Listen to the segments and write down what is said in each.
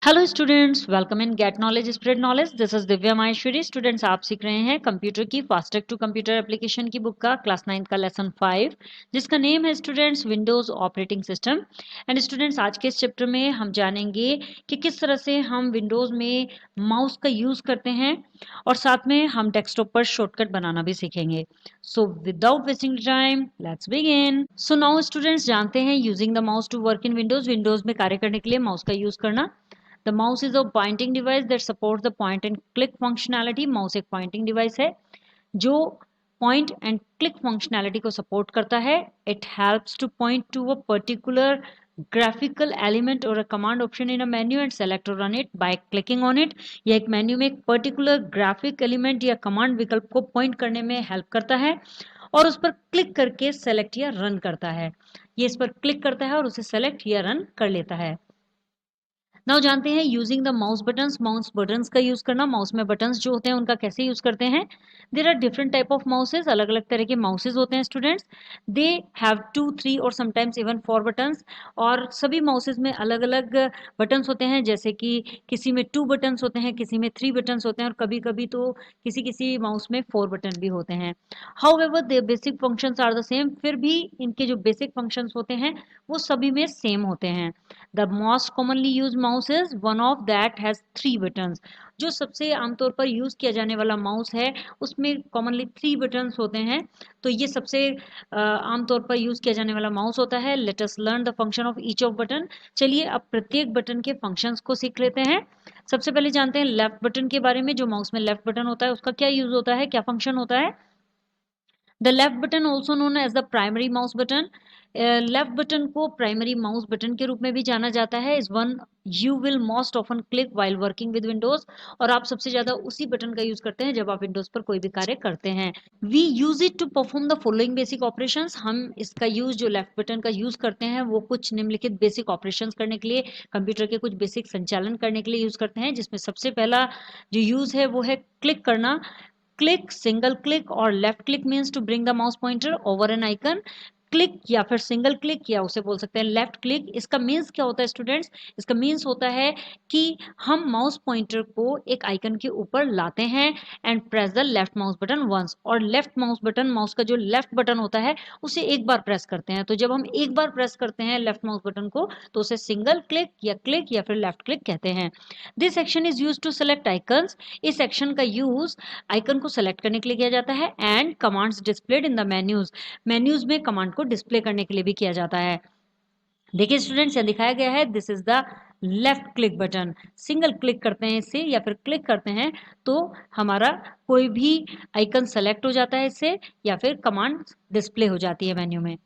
Hello students, welcome in get knowledge spread knowledge. This is Divya Maheshwari. Students, आप सीख रहे हैं कंप्यूटर की फास्टेक टू कंप्यूटर एप्लीकेशन की बुक का क्लास 9 का लेसन 5, जिसका नेम है students Windows operating system. And students, आज के इस चैप्टर में हम जानेंगे कि किस तरह से हम विंडोज में माउस का यूज करते हैं और साथ में हम डेस्कटॉप पर शॉर्टकट बनाना भी सीखेंगे। So without wasting time, let's begin. So now students, जानते हैं using the mouse to work in Windows. Windows में कार्य करने के लिए माउस का यूज करना। The mouse is a pointing device that supports the point and click functionality. Mouse एक pointing device है जो point and click functionality को support करता है. It helps to point to a particular graphical element or a command option in a menu and select or run it by clicking on it. यह एक menu में एक particular graphic element या command विकल्प को point करने में help करता है और उस पर क्लिक करके सेलेक्ट या रन करता है। ये इस पर क्लिक करता है और उसे सेलेक्ट या रन कर लेता है। नाउ जानते हैं using the mouse buttons. Mouse buttons का यूज करना। माउस में बटन्स जो होते हैं उनका कैसे यूज करते हैं। There are different type of mouses. अलग अलग तरह के माउसेज होते हैं स्टूडेंट्स। दे हैव 2, 3 और समटाइम्स इवन 4 बटन्स। और सभी माउसेज में अलग अलग बटन्स होते हैं, जैसे कि किसी में 2 बटन्स होते हैं, किसी में 3 बटन्स होते हैं और कभी कभी तो किसी किसी माउस में 4 बटन भी होते हैं। However there basic functions are the same. फिर भी इनके जो बेसिक फंक्शंस होते हैं वो सभी में सेम होते हैं। The most commonly used mouse is one of that has 3 buttons. जो सबसे आमतौर पर यूज किया जाने वाला माउस है उसमें कॉमनली 3 बटन्स होते हैं। तो ये सबसे आमतौर पर यूज किया जाने वाला माउस होता है। Let us learn the function of each off button. चलिए अब प्रत्येक बटन के फंक्शंस को सीख लेते हैं। सबसे पहले जानते हैं लेफ्ट बटन के बारे में। जो माउस में लेफ्ट बटन होता है उसका क्या यूज होता है, क्या फंक्शन होता है। The left button also known as the primary mouse button. Left button को प्राइमरी माउस बटन के रूप में भी जाना जाता है। This one you will most often click while working with Windows. और आप सबसे ज्यादा उसी बटन का यूज करते हैं जब आप विंडोज पर कोई भी कार्य करते हैं। We use it to perform the following basic operations. हम इसका यूज, जो लेफ्ट बटन का यूज करते हैं, वो कुछ निम्नलिखित बेसिक ऑपरेशंस करने के लिए, कंप्यूटर के कुछ बेसिक संचालन करने के लिए यूज करते हैं, जिसमें सबसे पहला जो यूज है वो है क्लिक करना। क्लिक, सिंगल क्लिक और left click means to bring the mouse pointer over an icon. Click या फिर सिंगल क्लिक या उसे बोल सकते हैं लेफ्ट क्लिक। इसका मीन्स क्या होता है स्टूडेंट्स। इसका मीन्स होता है कि हम माउस पॉइंटर को एक आइकन के ऊपर लाते हैं and press the left mouse button once. और लेफ्ट माउस बटन, माउस का जो लेफ्ट बटन होता है उसे एक बार प्रेस करते हैं। तो जब हम एक बार प्रेस करते हैं लेफ्ट माउस बटन को तो उसे सिंगल क्लिक या फिर लेफ्ट क्लिक कहते हैं। This action is use to select icons. इस एक्शन का यूज आइकन को सेलेक्ट करने के लिए किया जाता है and commands displayed in the menus. Menus में कमांड को डिस्प्ले करने के लिए भी किया जाता है। देखिए स्टूडेंट्स, यह दिखाया गया है, this is the left click button. Single click करते हैं इससे या फिर क्लिक करते हैं तो हमारा कोई भी आइकन सेलेक्ट हो जाता है इससे, या फिर कमांड डिस्प्ले हो जाती है मेन्यू में।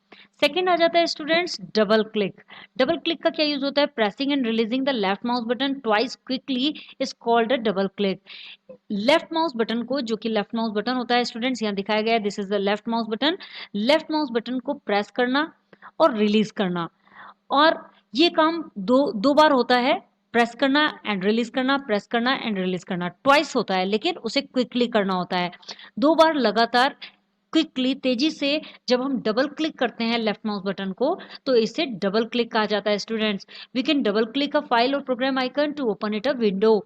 सेकंड आ जाता है students double click. Double click का क्या यूज होता है। Pressing and releasing the left mouse button twice quickly is called a double click. Left mouse button को, जो कि लेफ्ट माउस बटन होता है स्टूडेंट्स, यहाँ दिखाया गया है, this is the left mouse button. Left mouse button को प्रेस करना और रिलीज करना, और ये काम दो बार होता है। प्रेस करना एंड रिलीज करना, प्रेस करना एंड रिलीज करना, ट्वाइस होता है, लेकिन उसे क्विकली करना होता है। 2 बार लगातार क्विकली, तेजी से जब हम डबल क्लिक करते हैं लेफ्ट माउस बटन को तो इसे डबल क्लिक कहा जाता है students. We can double click a file और program icon to open it a window.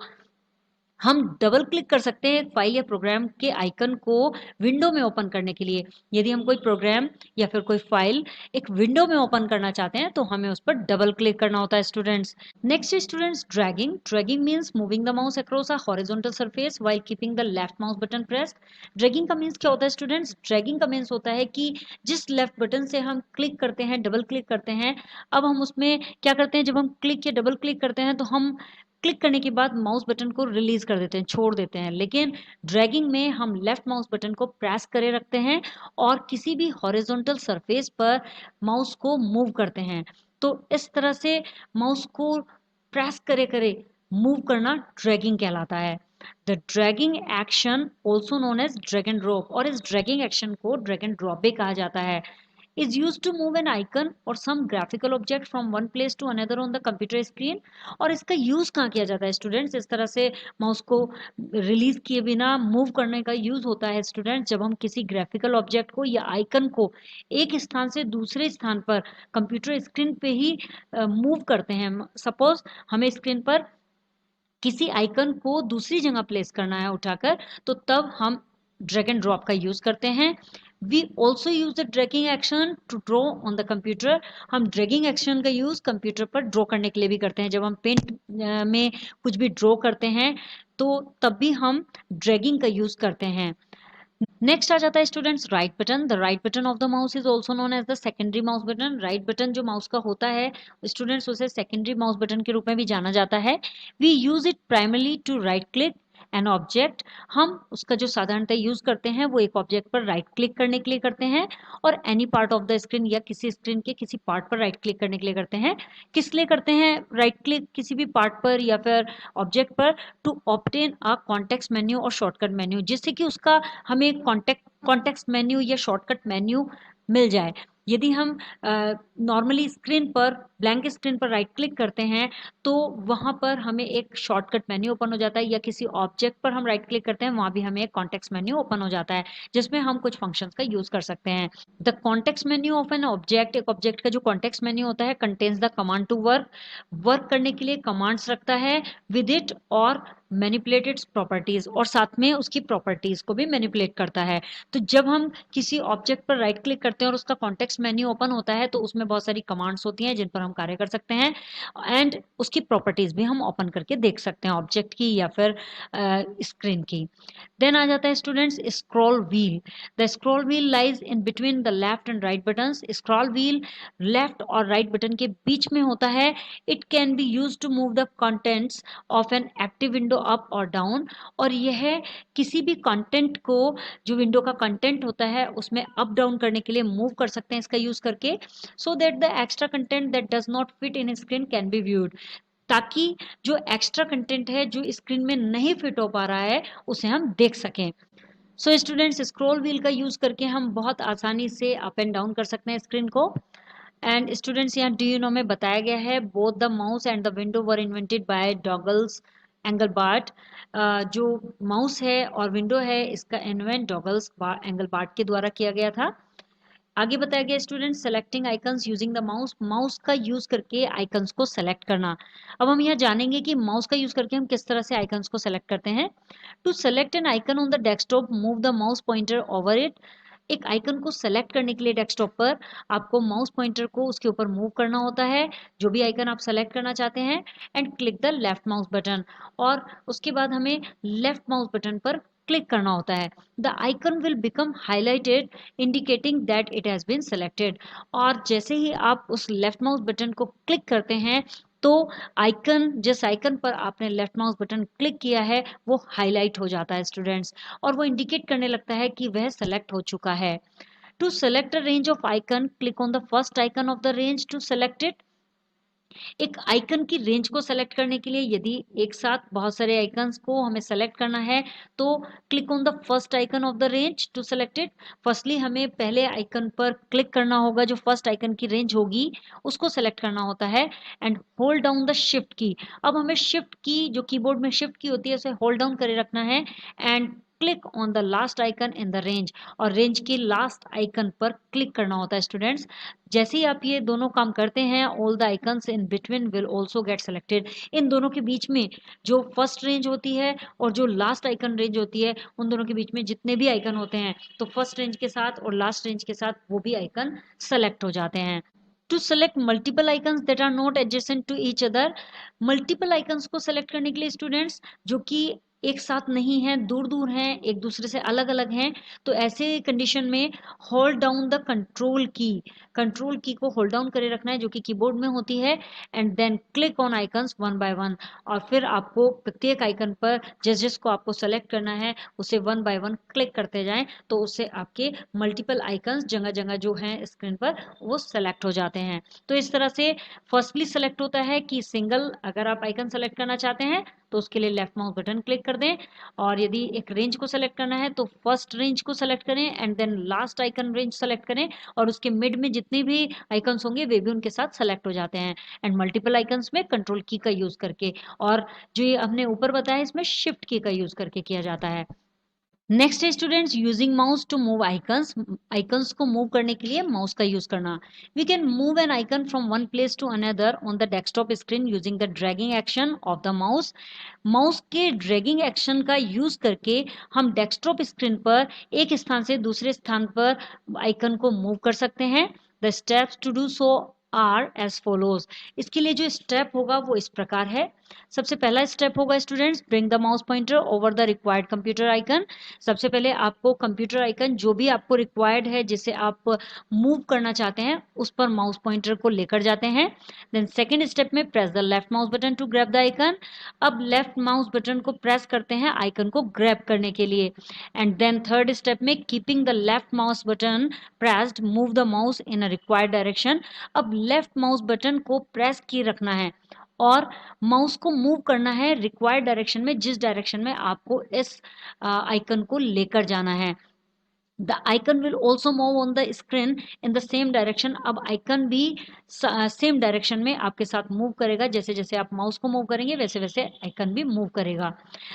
हम डबल क्लिक कर सकते हैं एक फाइल या प्रोग्राम के आइकन को विंडो में ओपन करने के लिए। यदि हम कोई प्रोग्राम या फिर कोई फाइल एक विंडो में ओपन करना चाहते हैं तो हमें उस पर डबल क्लिक करना होता है students. Next students dragging. Dragging means moving the mouse across a horizontal surface while keeping the left mouse button pressed. Dragging का मीन्स क्या होता है स्टूडेंट्स। ड्रैगिंग का मीन्स होता है कि जिस लेफ्ट बटन से हम क्लिक करते हैं, डबल क्लिक करते हैं, अब हम उसमें क्या करते हैं, जब हम क्लिक या डबल क्लिक करते हैं तो हम क्लिक करने के बाद माउस बटन को रिलीज कर देते हैं, छोड़ देते हैं। लेकिन ड्रैगिंग में हम लेफ्ट माउस बटन को प्रेस करे रखते हैं और किसी भी हॉरिजॉन्टल सरफेस पर माउस को मूव करते हैं। तो इस तरह से माउस को प्रेस करे करे मूव करना ड्रैगिंग कहलाता है। The dragging action also known as drag and drop, और इस ड्रैगिंग एक्शन को ड्रैग एंड ड्रॉप भी कहा जाता है। is used to move an icon or some graphical object from one place to another on the computer screen। और इसका use कहाँ किया जाता है स्टूडेंट्स। इस तरह से माउस को रिलीज किए बिना मूव करने का यूज होता है स्टूडेंट्स जब हम किसी ग्राफिकल ऑब्जेक्ट को या आइकन को एक स्थान से दूसरे स्थान पर कंप्यूटर स्क्रीन पे ही मूव करते हैं। सपोज हमें स्क्रीन पर किसी आइकन को दूसरी जगह प्लेस करना है उठाकर, तो तब हम ड्रैग एंड ड्रॉप का यूज करते हैं। We also use the dragging action to draw on the computer. हम ड्रैगिंग एक्शन का यूज कंप्यूटर पर ड्रॉ करने के लिए भी करते हैं। जब हम पेंट में कुछ भी ड्रॉ करते हैं तो तब भी हम ड्रैगिंग का यूज करते हैं। नेक्स्ट आ जाता है students right button. The right button of the mouse is also known as the secondary mouse button. Right button जो माउस का होता है स्टूडेंट्स, उसे सेकेंडरी माउस बटन के रूप में भी जाना जाता है। We use it primarily to right click an object. हम उसका जो साधारणतः यूज करते हैं वो एक ऑब्जेक्ट पर राइट क्लिक करने के लिए करते हैं, और any part of the screen या किसी स्क्रीन के किसी पार्ट पर राइट क्लिक करने के लिए करते हैं। किस लिए करते हैं राइट क्लिक किसी भी पार्ट पर या फिर ऑब्जेक्ट पर? To obtain a context menu और शॉर्टकट मेन्यू, जिससे कि उसका हमें कॉन्टेक्स्ट मेन्यू या शॉर्टकट मेन्यू मिल जाए। यदि हम नॉर्मली स्क्रीन पर ब्लैंक स्क्रीन पर राइट क्लिक करते हैं तो वहाँ पर हमें एक शॉर्टकट मेन्यू ओपन हो जाता है, या किसी ऑब्जेक्ट पर हम राइट क्लिक करते हैं वहाँ भी हमें एक कॉन्टेक्स्ट मेन्यू ओपन हो जाता है जिसमें हम कुछ फंक्शंस का यूज कर सकते हैं। The context menu of an object, एक ऑब्जेक्ट का जो कॉन्टेक्स्ट मेन्यू होता है, contains the command to work, work करने के लिए कमांड्स रखता है विद इट और मैनिपुलेट इट्स प्रॉपर्टीज, और साथ में उसकी प्रॉपर्टीज को भी मैनिपुलेट करता है। तो जब हम किसी ऑब्जेक्ट पर राइट क्लिक करते हैं और उसका कॉन्टेक्स्ट मेन्यू ओपन होता है तो उसमें बहुत सारी कमांड्स होती हैं जिन पर हम कार्य कर सकते हैं, एंड उसकी प्रॉपर्टीज भी हम ओपन करके देख सकते हैं ऑब्जेक्ट की या फिर स्क्रीन की। देन आ जाता है students scroll wheel. The scroll wheel lies in between the left and right buttons. Scroll wheel left और राइट बटन के बीच में होता है। It can be use to move the contents of an active window up और down, और यह किसी भी कंटेंट को, जो विंडो का कंटेंट होता है उसमें अप डाउन करने के लिए मूव कर सकते हैं इसका यूज करके, so that the extra content that does not fit in screen can be viewed, ताकि जो एक्स्ट्रा कंटेंट है जो स्क्रीन में नहीं फिट हो पा रहा है उसे हम देख सकें। सो स्टूडेंट्स स्क्रॉल व्हील का यूज करके हम बहुत आसानी से अप एंड डाउन कर सकते हैं स्क्रीन को। एंड स्टूडेंट्स यहाँ डू यू नो में बताया गया है both the mouse and the window were invented by Douglas Engelbart. जो माउस है और विंडो है इसका इन्वेंट डॉगल्स एंगलबार्ट के द्वारा किया गया था। आगे बताया गया student selecting icons using the mouse, mouse का यूज करके आइकन्स को सेलेक्ट करना। अब हम यहाँ जानेंगे कि माउस का यूज करके हम किस तरह से आइकन्स को सेलेक्ट करते हैं। To select an icon on the desktop move the mouse pointer over it. एक आइकन को सेलेक्ट करने के लिए डेस्कटॉप पर आपको माउस पॉइंटर को उसके ऊपर मूव करना होता है, जो भी आइकन आप सेलेक्ट करना चाहते हैं, and click the left mouse button, और उसके बाद हमें लेफ्ट माउस बटन पर क्लिक करना होता है। The icon will become highlighted indicating that it has been selected, और जैसे ही आप उस लेफ्ट माउस बटन को क्लिक करते हैं तो आइकन, जिस आइकन पर आपने लेफ्ट माउस बटन क्लिक किया है वो हाईलाइट हो जाता है स्टूडेंट्स, और वो इंडिकेट करने लगता है कि वह सेलेक्ट हो चुका है। To select a range of icon click on the first icon of the range to select it. एक आइकन की रेंज को सेलेक्ट करने के लिए यदि एक साथ बहुत सारे आइकन्स को हमें सेलेक्ट करना है तो click on the first icon of the range to select it. Firstly हमें पहले आइकन पर क्लिक करना होगा, जो फर्स्ट आइकन की रेंज होगी उसको सेलेक्ट करना होता है, and hold down the shift की। अब हमें शिफ्ट की, जो कीबोर्ड में शिफ्ट की होती है, उसे होल्ड डाउन करे रखना है, and click on the last icon in the range, और रेंज के लास्ट आइकन पर क्लिक करना होता है स्टूडेंट्स। जैसे ही आप ये दोनों काम करते हैं all the icons in between will also get selected. इन दोनों के बीच में जो फर्स्ट रेंज होती है और जो लास्ट आइकन रेंज होती है, उन दोनों के बीच में जितने भी आइकन होते हैं तो फर्स्ट रेंज के साथ और लास्ट रेंज के साथ वो भी आइकन सेलेक्ट हो जाते हैं। To select multiple icons that are not adjacent to each other. Multiple icons को सेलेक्ट करने के लिए स्टूडेंट्स जो कि एक साथ नहीं हैं, दूर दूर हैं, एक दूसरे से अलग अलग हैं, तो ऐसे कंडीशन में होल्ड डाउन द कंट्रोल की को होल्ड डाउन करे रखना है जो कि कीबोर्ड में होती है, and then click on icons one by one, और फिर आपको प्रत्येक आइकन पर जिस जिसको आपको सेलेक्ट करना है उसे वन बाय वन क्लिक करते जाएं, तो उससे आपके मल्टीपल आइकन्स जगह जगह जो हैं स्क्रीन पर वो सेलेक्ट हो जाते हैं। तो इस तरह से फर्स्टली सेलेक्ट होता है कि सिंगल अगर आप आइकन सेलेक्ट करना चाहते हैं तो उसके लिए लेफ्ट माउस बटन क्लिक कर दें, और यदि एक रेंज को सेलेक्ट करना है तो फर्स्ट रेंज को सेलेक्ट करें and then last icon range select करें, और उसके मिड में जितने भी आइकन्स होंगे वे भी उनके साथ सेलेक्ट हो जाते हैं, एंड मल्टीपल आइकन्स में कंट्रोल की का यूज करके, और जो ये हमने ऊपर बताया इसमें शिफ्ट की का यूज करके किया जाता है। नेक्स्ट है students using mouse to move icons. Icons को मूव करने के लिए माउस का यूज करना। We can move an icon from one place to another on the desktop screen using the dragging action of the mouse. Mouse के dragging action का use करके हम डेस्कटॉप स्क्रीन पर एक स्थान से दूसरे स्थान पर आइकन को मूव कर सकते हैं। The steps to do so are as follows. इसके लिए जो स्टेप होगा वो इस प्रकार है। सबसे पहला स्टेप होगा students, bring the mouse pointer over the required computer icon. सबसे पहले आपको कंप्यूटर आइकन जो भी आपको रिक्वायर्ड है, जिसे आप मूव करना चाहते हैं, उस पर माउस पॉइंटर को लेकर जाते हैं। देन सेकेंड स्टेप में press the left mouse button to grab the icon. अब लेफ्ट माउस बटन को प्रेस करते हैं आइकन को ग्रैब करने के लिए। एंड देन थर्ड स्टेप में keeping the left mouse button pressed move the mouse in a required direction. अब लेफ्ट माउस बटन को प्रेस किए रखना है और माउस को मूव करना है रिक्वायर्ड डायरेक्शन में, जिस डायरेक्शन में आपको इस आइकन को लेकर जाना है। The icon will also move on the screen in the same direction. अब आइकन भी सेम डायरेक्शन में आपके साथ मूव करेगा। जैसे जैसे आप माउस को मूव करेंगे वैसे वैसे आइकन भी मूव करेगा।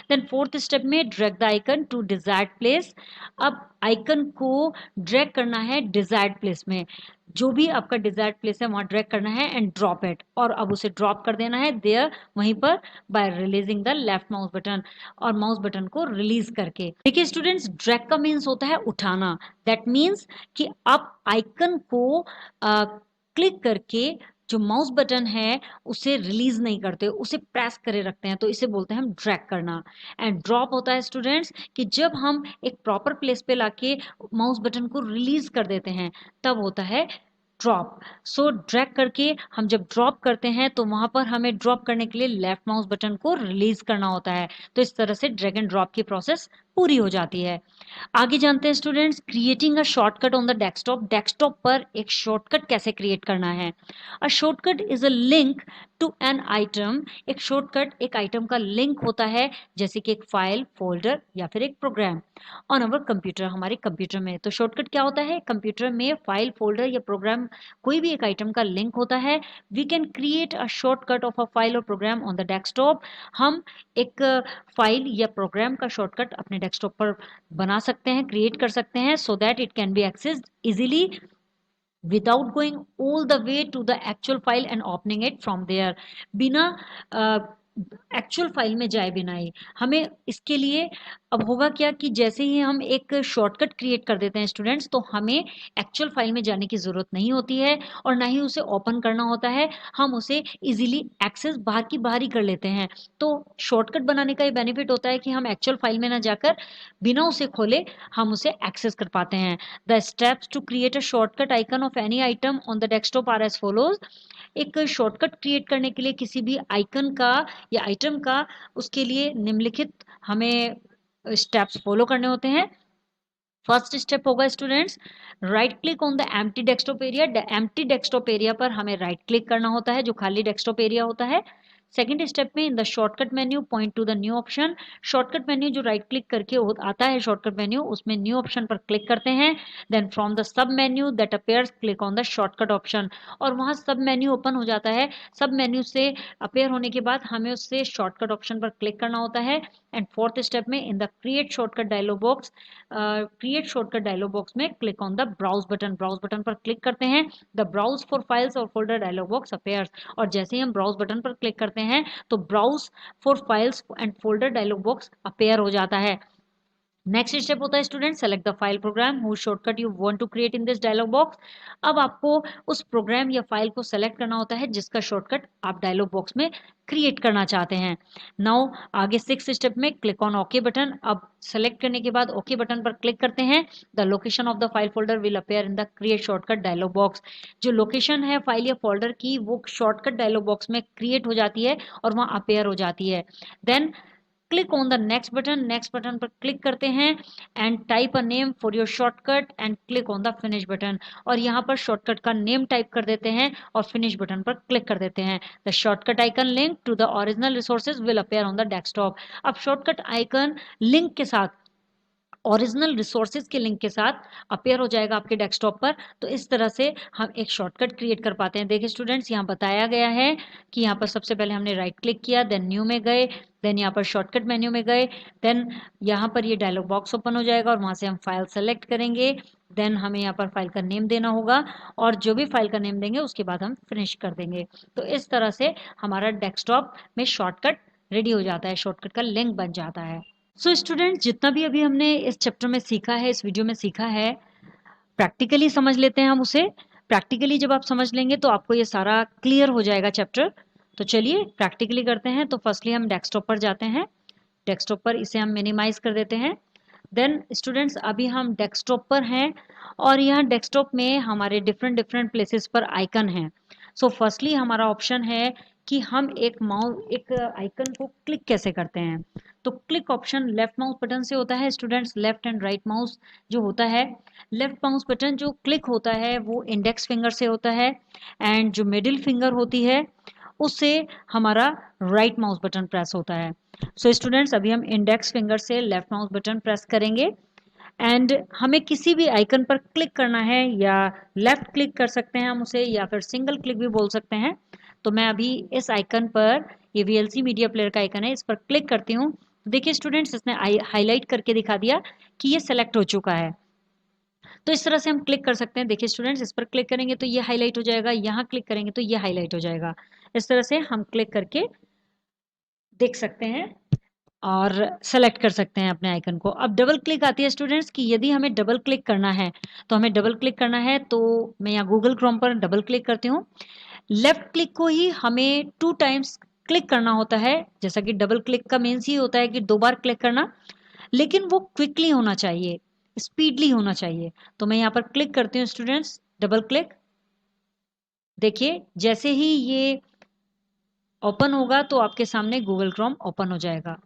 देन फोर्थ स्टेप में drag the icon to desired place. अब आइकन को ड्रैग करना है डिजायर्ड प्लेस में, जो भी आपका डिजायर्ड प्लेस है वहां ड्रैग करना है एंड ड्रॉप इट, और अब उसे ड्रॉप कर देना है देयर वहीं पर bye releasing the left mouse button, और माउस बटन को रिलीज करके। देखिए स्टूडेंट्स, ड्रैग का मीन्स होता है उठाना। दैट मीन्स कि आप आइकन को क्लिक करके जो माउस बटन है उसे रिलीज नहीं करते, उसे प्रेस करे रखते हैं, तो इसे बोलते हैं हम ड्रैग करना। एंड ड्रॉप होता है स्टूडेंट्स कि जब हम एक प्रॉपर प्लेस पे लाके माउस बटन को रिलीज कर देते हैं तब होता है ड्रॉप। सो ड्रैग करके हम जब ड्रॉप करते हैं तो वहां पर हमें ड्रॉप करने के लिए लेफ्ट माउस बटन को रिलीज करना होता है। तो इस तरह से ड्रैग एंड ड्रॉप की प्रोसेस पूरी हो जाती है। आगे जानते हैं students, creating a shortcut on the desktop. Desktop पर एक शॉर्टकट कैसे क्रिएट करना है। A shortcut is a link to an item. एक शॉर्टकट एक आइटम का लिंक होता है, जैसे कि एक फाइल, फोल्डर या फिर एक प्रोग्राम ऑन अवर कंप्यूटर, हमारे कंप्यूटर में। तो शॉर्टकट क्या होता है, कंप्यूटर में फाइल, फोल्डर या प्रोग्राम कोई भी एक आइटम का लिंक होता है। We can create a shortcut of a file और प्रोग्राम ऑन द डेस्कटॉप। हम एक फाइल या प्रोग्राम का शॉर्टकट अपने डेस्कटॉप पर बना सकते हैं, क्रिएट कर सकते हैं, so that it can B accessed easily without going all the way to the actual file and opening it from there। बिना एक्चुअल फाइल में जाए बिना ही हमें इसके लिए अब होगा क्या कि जैसे ही हम एक शॉर्टकट क्रिएट कर देते हैं स्टूडेंट्स, तो हमें एक्चुअल फाइल में जाने की ज़रूरत नहीं होती है और ना ही उसे ओपन करना होता है। हम उसे इजीली एक्सेस बाहर की बाहर ही कर लेते हैं। तो शॉर्टकट बनाने का ये बेनिफिट होता है कि हम एक्चुअल फाइल में ना जाकर बिना उसे खोले हम उसे एक्सेस कर पाते हैं। The steps to create a shortcut icon of any item on the desktop are as follows. एक शॉर्टकट क्रिएट करने के लिए किसी भी आइकन का या आइटम का, उसके लिए निम्नलिखित हमें स्टेप्स फॉलो करने होते हैं। फर्स्ट स्टेप होगा students, right click on the empty desktop area. Empty desktop area पर हमें राइट क्लिक करना होता है, जो खाली डेस्कटॉप एरिया होता है। सेकेंड स्टेप में in the shortcut menu point to the new option. Shortcut menu जो राइट क्लिक करके आता है शॉर्टकट मेन्यू, उसमें न्यू ऑप्शन पर क्लिक करते हैं। Then from the sub menu that appears click on the shortcut option, और वहां सब मेन्यू ओपन हो जाता है। सब मेन्यू से अपेयर होने के बाद हमें उससे शॉर्टकट ऑप्शन पर क्लिक करना होता है। एंड फोर्थ स्टेप में in the create shortcut dialog box, create shortcut dialog box में click on the browse button. Browse button पर क्लिक करते हैं, the browse for files or folder dialog box appears, और जैसे ही हम ब्राउज बटन पर click करते हैं तो browse for files and folder dialog box appear हो जाता है। नेक्स्ट स्टेप होता है student, select the file program who shortcut you want to create in this dialog box. अब आपको उस प्रोग्राम या फाइल को सेलेक्ट करना होता है जिसका शॉर्टकट आप डायलॉग बॉक्स में क्रिएट करना चाहते हैं। नाउ आगे सिक्स स्टेप में क्लिक ऑन ओके बटन। अब सेलेक्ट करने के बाद ओके बटन पर क्लिक करते हैं, the location of the file folder will appear in the create shortcut dialog box. जो लोकेशन है फाइल या फोल्डर की वो शॉर्टकट डायलॉग बॉक्स में क्रिएट हो जाती है और वहां अपेयर हो जाती है। Then click on the next button. Next button पर क्लिक करते हैं and type a name for your shortcut and click on the finish button, और यहाँ पर शॉर्टकट का नेम टाइप कर देते हैं और फिनिश बटन पर क्लिक कर देते हैं। The shortcut icon link to the original resources will appear on the desktop. अब शॉर्टकट आइकन लिंक के साथ ओरिजिनल रिसोर्सेज के लिंक के साथ अपेयर हो जाएगा आपके डेस्कटॉप पर। तो इस तरह से हम एक शॉर्टकट क्रिएट कर पाते हैं। देखिए स्टूडेंट्स, यहाँ बताया गया है कि यहाँ पर सबसे पहले हमने राइट क्लिक किया, देन न्यू में गए, देन यहाँ पर शॉर्टकट मेन्यू में गए, देन यहाँ पर ये डायलॉग बॉक्स ओपन हो जाएगा और वहाँ से हम फाइल सेलेक्ट करेंगे। देन हमें यहाँ पर फाइल का नेम देना होगा और जो भी फाइल का नेम देंगे उसके बाद हम फिनिश कर देंगे। तो इस तरह से हमारा डेस्कटॉप में शॉर्टकट रेडी हो जाता है, शॉर्टकट का लिंक बन जाता है। सो स्टूडेंट्स, जितना भी अभी हमने इस चैप्टर में सीखा है, इस वीडियो में सीखा है, प्रैक्टिकली समझ लेते हैं हम उसे। प्रैक्टिकली जब आप समझ लेंगे तो आपको ये सारा क्लियर हो जाएगा चैप्टर। तो चलिए प्रैक्टिकली करते हैं। तो फर्स्टली हम डेस्कटॉप पर जाते हैं, डेस्कटॉप पर इसे हम मिनिमाइज कर देते हैं। देन स्टूडेंट्स, अभी हम डेस्कटॉप पर हैं और यहाँ डेस्कटॉप में हमारे डिफरेंट डिफरेंट प्लेसेस पर आइकन हैं। सो फर्स्टली हमारा ऑप्शन है कि हम एक आइकन को क्लिक कैसे करते हैं। तो click option left mouse button से होता है students, left and right mouse जो होता है। लेफ्ट माउस बटन जो क्लिक होता है वो इंडेक्स फिंगर से होता है एंड जो मिडिल फिंगर होती है उससे हमारा राइट माउस बटन प्रेस होता है। सो स्टूडेंट्स, अभी हम इंडेक्स फिंगर से लेफ्ट माउस बटन प्रेस करेंगे एंड हमें किसी भी आइकन पर क्लिक करना है, या लेफ्ट क्लिक कर सकते हैं हम उसे, या फिर सिंगल क्लिक भी बोल सकते हैं। तो मैं अभी इस आइकन पर, ये वीएलसी मीडिया प्लेयर का आइकन है, इस पर क्लिक करती हूँ। देखिए स्टूडेंट्स, इसने हाईलाइट करके दिखा दिया कि ये सेलेक्ट हो चुका है। तो इस तरह से हम क्लिक कर सकते हैं। देखिए स्टूडेंट्स, इस पर क्लिक करेंगे तो ये हाईलाइट हो जाएगा, यहाँ क्लिक करेंगे तो ये हाईलाइट हो जाएगा। इस तरह से हम क्लिक करके देख सकते हैं और सेलेक्ट कर सकते हैं अपने आइकन को। अब डबल क्लिक आती है स्टूडेंट्स कि यदि हमें डबल क्लिक करना है, तो हमें डबल क्लिक करना है तो मैं यहाँ गूगल क्रोम पर डबल क्लिक करती हूँ। लेफ्ट क्लिक को ही हमें 2 टाइम्स क्लिक करना होता है, जैसा कि डबल क्लिक का मीन्स ही होता है कि 2 बार क्लिक करना, लेकिन वो क्विकली होना चाहिए, स्पीडली होना चाहिए। तो मैं यहाँ पर क्लिक करती हूँ स्टूडेंट्स, डबल क्लिक। देखिए जैसे ही ये ओपन होगा तो आपके सामने गूगल क्रोम ओपन हो जाएगा।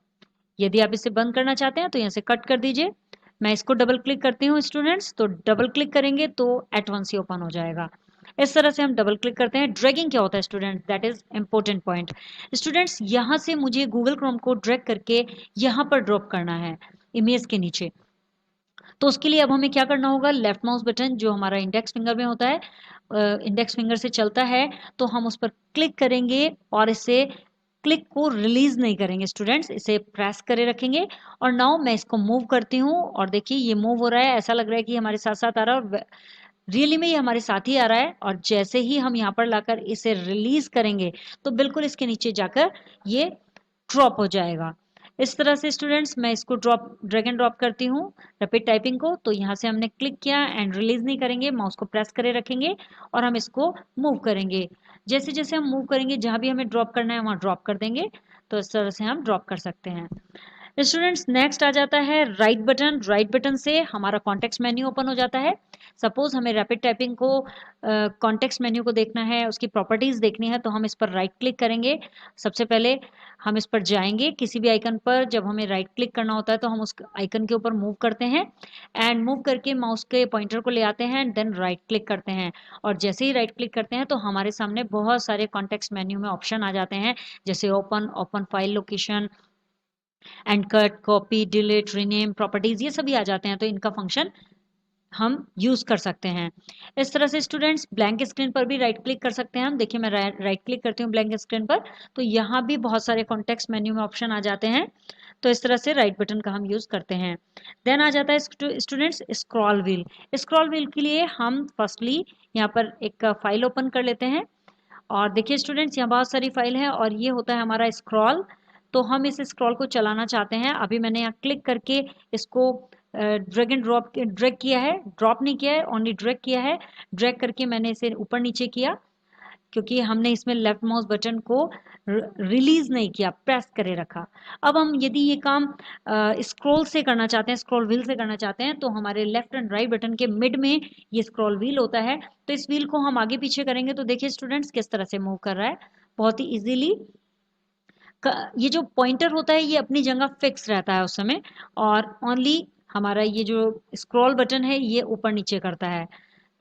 यदि आप इसे बंद करना चाहते हैं तो यहाँ से कट कर दीजिए। मैं इसको डबल क्लिक करती हूँ स्टूडेंट्स, तो डबल क्लिक करेंगे तो एट वंस ही ओपन हो जाएगा। इस तरह से हम डबल क्लिक करते हैं। ड्रैगिंग क्या होता है student, that is important point. Students, यहाँ से मुझे गूगल क्रोम को ड्रैग करके यहाँ पर ड्रॉप करना है इमेज के नीचे। तो उसके लिए अब हमें क्या करना होगा, लेफ्ट माउस बटन जो हमारा इंडेक्स फिंगर में होता है, इंडेक्स फिंगर से चलता है, तो हम उस पर क्लिक करेंगे और इसे क्लिक को रिलीज नहीं करेंगे स्टूडेंट्स, इसे प्रेस करे रखेंगे। और नाउ मैं इसको मूव करती हूँ और देखिए ये मूव हो रहा है, ऐसा लग रहा है कि हमारे साथ साथ आ रहा है और रियली में ये हमारे साथ ही आ रहा है। और जैसे ही हम यहाँ पर लाकर इसे रिलीज करेंगे तो बिल्कुल इसके नीचे जाकर ये ड्रॉप हो जाएगा। इस तरह से स्टूडेंट्स मैं इसको ड्रैग एंड ड्रॉप करती हूँ रैपिड टाइपिंग को। तो यहाँ से हमने क्लिक किया एंड रिलीज नहीं करेंगे, माउस को प्रेस करे रखेंगे और हम इसको मूव करेंगे। जैसे जैसे हम मूव करेंगे, जहाँ भी हमें ड्रॉप करना है वहाँ ड्रॉप कर देंगे। तो इस तरह से हम ड्रॉप कर सकते हैं। स्टूडेंट्स, नेक्स्ट आ जाता है राइट बटन। राइट बटन से हमारा कॉन्टेक्स्ट मेन्यू ओपन हो जाता है। सपोज हमें रैपिड टाइपिंग को कॉन्टेक्स्ट मेन्यू को देखना है, उसकी प्रॉपर्टीज देखनी है, तो हम इस पर राइट क्लिक करेंगे। सबसे पहले हम इस पर जाएंगे, किसी भी आइकन पर जब हमें राइट क्लिक करना होता है तो हम उस आइकन के ऊपर मूव करते हैं एंड मूव करके माउस के पॉइंटर को ले आते हैं एंड देन राइट क्लिक करते हैं। और जैसे ही राइट क्लिक करते हैं तो हमारे सामने बहुत सारे कॉन्टेक्स्ट मेन्यू में ऑप्शन आ जाते हैं, जैसे open file location and cut, copy, delete, rename, properties, ये सभी आ जाते हैं। तो इनका फंक्शन हम यूज कर सकते हैं। इस तरह से स्टूडेंट्स ब्लैंक स्क्रीन पर भी राइट क्लिक कर सकते हैं हम। देखिए मैं राइट क्लिक करती हूँ ब्लैंक स्क्रीन पर, तो यहाँ भी बहुत सारे कॉन्टेक्स्ट मेन्यू में ऑप्शन आ जाते हैं। तो इस तरह से राइट बटन का हम यूज करते हैं। देन आ जाता है students scroll wheel. Scroll wheel के लिए हम फर्स्टली यहाँ पर एक फाइल ओपन कर लेते हैं और देखिए स्टूडेंट्स यहाँ बहुत सारी फाइल है और ये होता है हमारा स्क्रॉल। तो हम इस स्क्रॉल को चलाना चाहते हैं। अभी मैंने यहाँ क्लिक करके इसको ड्रैग एंड ड्रैग किया है, ड्रॉप नहीं किया है, ओनली ड्रैग किया है। ड्रैग करके मैंने इसे ऊपर नीचे किया क्योंकि हमने इसमें लेफ्ट माउस बटन को रिलीज नहीं किया, प्रेस करे रखा। अब हम यदि ये काम स्क्रॉल से करना चाहते हैं, स्क्रॉल व्हील से करना चाहते हैं, तो हमारे लेफ्ट एंड राइट बटन के मिड में ये स्क्रॉल व्हील होता है। तो इस व्हील को हम आगे पीछे करेंगे तो देखिए स्टूडेंट्स किस तरह से मूव कर रहा है, बहुत ही इजीली। ये जो पॉइंटर होता है ये अपनी जगह फिक्स रहता है उस समय, और ओनली हमारा ये जो स्क्रॉल बटन है ये ऊपर नीचे करता है।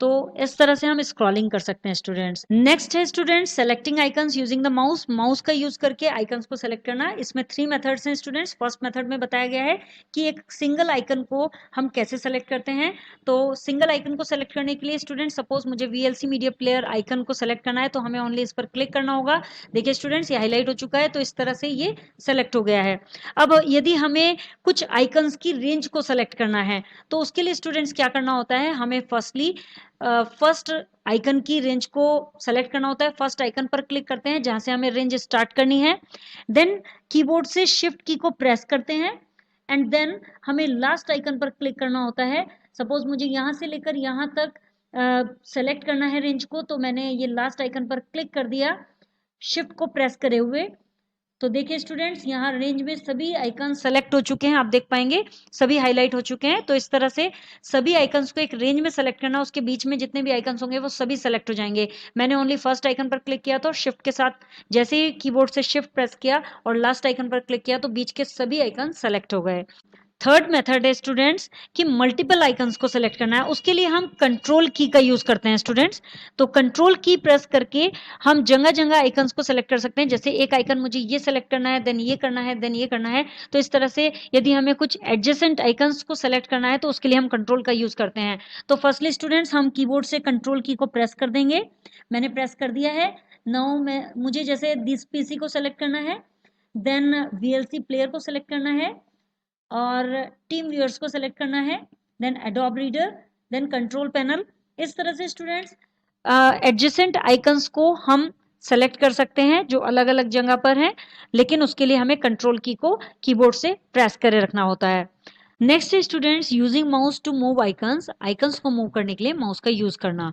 तो इस तरह से हम स्क्रॉलिंग कर सकते हैं स्टूडेंट्स। नेक्स्ट है students selecting icons using the mouse. Mouse का यूज करके आइकन्स को सेलेक्ट करना। इसमें 3 मेथड्स हैं स्टूडेंट्स। फर्स्ट मेथड में बताया गया है कि एक सिंगल आइकन को हम कैसे सेलेक्ट करते हैं। तो सिंगल आइकन को सेलेक्ट करने के लिए स्टूडेंट्स सपोज मुझे VLC मीडिया प्लेयर आइकन को सेलेक्ट करना है तो हमें ओनली इस पर क्लिक करना होगा। देखिए स्टूडेंट्स ये हाईलाइट हो चुका है, तो इस तरह से ये सेलेक्ट हो गया है। अब यदि हमें कुछ आइकन्स की रेंज को सेलेक्ट करना है तो उसके लिए स्टूडेंट्स क्या करना होता है, हमें फर्स्टली फर्स्ट आइकन की रेंज को सेलेक्ट करना होता है। फर्स्ट आइकन पर क्लिक करते हैं जहां से हमें रेंज स्टार्ट करनी है। देन कीबोर्ड से शिफ्ट की को प्रेस करते हैं एंड देन हमें लास्ट आइकन पर क्लिक करना होता है। सपोज मुझे यहां से लेकर यहां तक सेलेक्ट करना है रेंज को, तो मैंने ये लास्ट आइकन पर क्लिक कर दिया शिफ्ट को प्रेस करे हुए। तो देखिए स्टूडेंट्स यहाँ रेंज में सभी आइकन सेलेक्ट हो चुके हैं, आप देख पाएंगे सभी हाईलाइट हो चुके हैं। तो इस तरह से सभी आइकन्स को एक रेंज में सेलेक्ट करना, उसके बीच में जितने भी आइकन्स होंगे वो सभी सेलेक्ट हो जाएंगे। मैंने ओनली फर्स्ट आइकन पर क्लिक किया तो शिफ्ट के साथ जैसे ही कीबोर्ड से शिफ्ट प्रेस किया और लास्ट आइकन पर क्लिक किया तो बीच के सभी आइकन सेलेक्ट हो गए। थर्ड मेथड है स्टूडेंट्स कि मल्टीपल आइकन्स को सेलेक्ट करना है। उसके लिए हम कंट्रोल की का यूज करते हैं स्टूडेंट्स। तो कंट्रोल की प्रेस करके हम जगह जगह आइकन्स को सेलेक्ट कर सकते हैं। जैसे एक आइकन मुझे ये सेलेक्ट करना है, देन ये करना है, देन ये करना है। तो इस तरह से यदि हमें कुछ एडजेसेंट आइकन्स को सेलेक्ट करना है तो उसके लिए हम कंट्रोल का यूज करते हैं। तो फर्स्टली स्टूडेंट्स हम कीबोर्ड से कंट्रोल की को प्रेस कर देंगे। मैंने प्रेस कर दिया है। नाउ मुझे जैसे दिस PC को सेलेक्ट करना है, देन VLC प्लेयर को सेलेक्ट करना है और टीम व्यूअर्स को सेलेक्ट करना है, then Adobe reader, then control panel. इस तरह से स्टूडेंट्स एडजेसेंट आइकन्स को हम सेलेक्ट कर सकते हैं जो अलग अलग जगह पर हैं, लेकिन उसके लिए हमें कंट्रोल की को कीबोर्ड से प्रेस करे रखना होता है। नेक्स्ट है students using mouse to move icons. Icons को मूव करने के लिए माउस का यूज करना।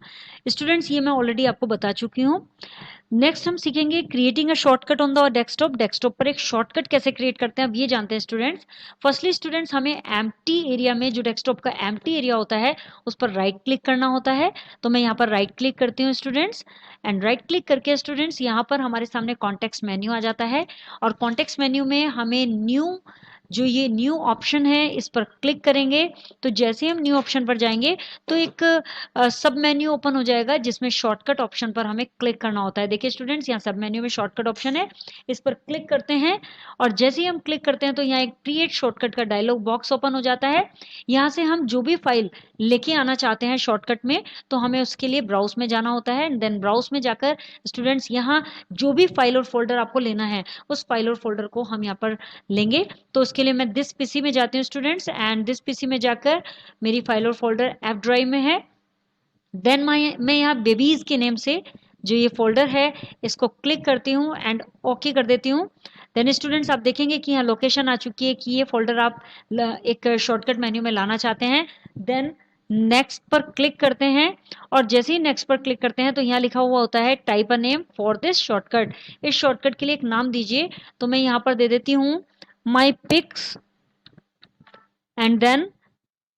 स्टूडेंट्स ये मैं ऑलरेडी आपको बता चुकी हूँ। नेक्स्ट हम सीखेंगे creating a shortcut on the desktop. Desktop पर एक शॉर्टकट कैसे क्रिएट करते हैं अब ये जानते हैं स्टूडेंट्स। फर्स्टली स्टूडेंट्स हमें एम्प्टी एरिया में, जो डेस्कटॉप का एम्प्टी एरिया होता है उस पर राइट क्लिक करना होता है। तो मैं यहाँ पर राइट क्लिक करती हूँ स्टूडेंट्स, एंड राइट क्लिक करके स्टूडेंट्स यहाँ पर हमारे सामने कॉन्टेक्स्ट मेन्यू आ जाता है। और कॉन्टेक्स्ट मेन्यू में हमें न्यू, जो ये न्यू ऑप्शन है इस पर क्लिक करेंगे। तो जैसे हम न्यू ऑप्शन पर जाएंगे तो एक सब मेन्यू ओपन हो जाएगा जिसमें शॉर्टकट ऑप्शन पर हमें क्लिक करना होता है। देखिए स्टूडेंट्स यहाँ सब मेन्यू में शॉर्टकट ऑप्शन है, इस पर क्लिक करते हैं और जैसे ही हम क्लिक करते हैं तो यहाँ एक क्रिएट शॉर्टकट का डायलॉग बॉक्स ओपन हो जाता है। यहाँ से हम जो भी फाइल लेके आना चाहते हैं शॉर्टकट में तो हमें उसके लिए ब्राउज में जाना होता है। देन ब्राउज में जाकर स्टूडेंट्स यहाँ जो भी फाइल और फोल्डर आपको लेना है उस फाइल और फोल्डर को हम यहाँ पर लेंगे। तो उसके लिए मैं दिस PC में जाती हूँ स्टूडेंट्स, एंड दिस PC में जाकर मेरी फाइल और फोल्डर F ड्राइव में है। देन मैं यहाँ बेबीज के नेम से जो ये फोल्डर है इसको क्लिक करती हूँ एंड ओके कर देती हूँ। देन स्टूडेंट्स आप देखेंगे कि यहाँ लोकेशन आ चुकी है कि ये फोल्डर आप एक शॉर्टकट मेन्यू में लाना चाहते हैं। देन नेक्स्ट पर क्लिक करते हैं और जैसे ही नेक्स्ट पर क्लिक करते हैं तो यहाँ लिखा हुआ होता है type a name for this shortcut. इस शॉर्टकट के लिए एक नाम दीजिए। तो मैं यहाँ पर दे देती हूँ माई पिक्स, एंड देन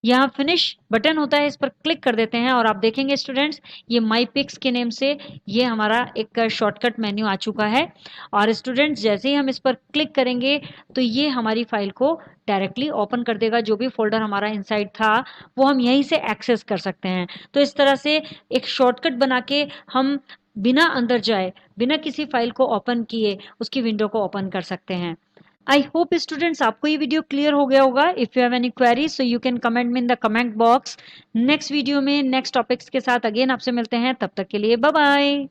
यहाँ फिनिश बटन होता है इस पर क्लिक कर देते हैं और आप देखेंगे स्टूडेंट्स ये माई पिक्स के नेम से ये हमारा एक शॉर्टकट मेन्यू आ चुका है। और स्टूडेंट्स जैसे ही हम इस पर क्लिक करेंगे तो ये हमारी फाइल को डायरेक्टली ओपन कर देगा। जो भी फोल्डर हमारा इनसाइड था वो हम यहीं से एक्सेस कर सकते हैं। तो इस तरह से एक शॉर्टकट बना के हम बिना अंदर जाए, बिना किसी फाइल को ओपन किए उसकी विंडो को ओपन कर सकते हैं। आई होप स्टूडेंट्स आपको ये वीडियो क्लियर हो गया होगा। If you have any query so you can comment me in the comment box. Next video में नेक्स्ट टॉपिक्स के साथ अगेन आपसे मिलते हैं, तब तक के लिए बाय बाय।